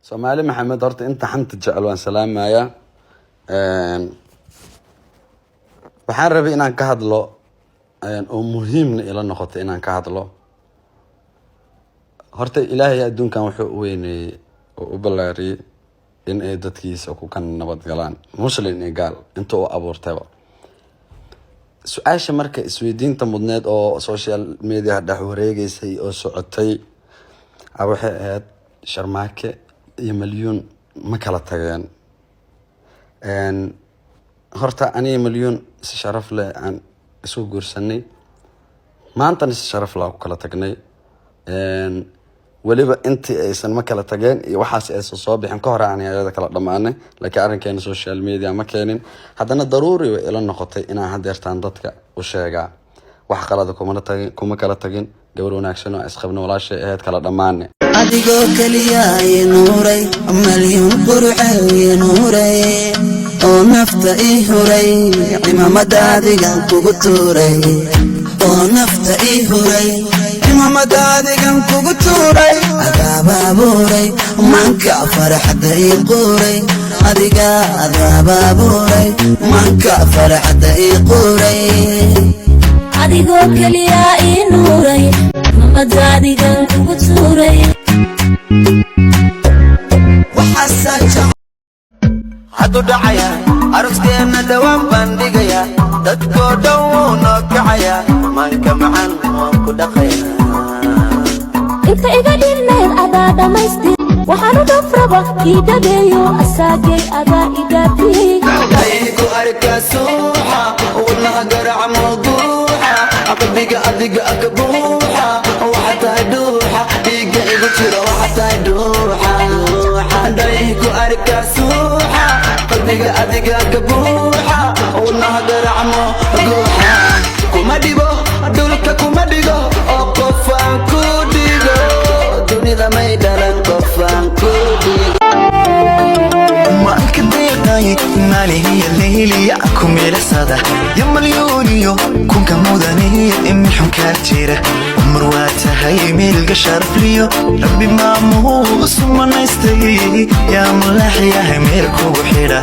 Soomaali Maxamed horta inta xanta jecel waan salaamaya waxaan rabay inaan ka hadlo oo muhiimna ila noqoto inaan ka hadlo horta Ilaahay adduunkan wuxuu u weynay oo u balaariyay in ay dadkiisa ku kan nabad galaan muslim iyo gaal inta uu abuurtayba su'aasha marka isweydiinta mudneed oo social media dhex wareegaysay oo socotay waxay ahayd Sharmaake iyo Malyuun ma kala tageen horta aniga Malyuun si sharaf leh aan isu guursanay maantana si sharaf leh ku kala tagnay waliba intii aysan ma kala tageen iyo waxaas ay soo bixin ka hor aan ayada kala dhamaanay laakiin arrinkeena social media ma keenin haddana daruuri way ila noqotay inaan hadeertaan dadka u sheegaa wax qalad kuma kala tagin gabar wanaagsan oo isqabna walaashay ahayd kala dhamaanay adigoo kaliya ay nuuray Malyuun qurxay nuuray oo nafta ii huray imamada adigan kugu tuuray oo nafta ii huray imamada adigan kugu tuuray adaababuray manka farxada ii quray adiga adaababuray manka farxada ii quray adigoo kaliya ii nuuray imamada adigan kugu tuuray hadu dhacaya aruskeena dawaan bandhigaya dadkoo dhan wuu noo kacaya maanka macaan waan ku dhaqaya inta iga dhirneed adaa dhamaystir waxaan u dhafraba ii dhabeeyo asaagay adaa idhaafiyey aygu arkaa suuxa wadnaha garaca mawduuxa qalbiga adiga aka buuxa waxa tahay dhuuxa dhiiga igu jiro waxa tahay dhuuxa aygu arkaa suuxa qalbiga adiga aka buuxa wadnaha garaca mawduuxa kuma dhibo dhulka kuma dhigo oo qofaan ku dhigo dunida may dhalan qofaan ku dhigo maanka deeqay maalihiya leyliya ku miilasada ya Malyuuniyo kunka mudaniya imixun kaa jira umar waa tahay meelga sharafliyo rabbi maamuhu sumanaystay yaa mulaxyahay meel kugu xidha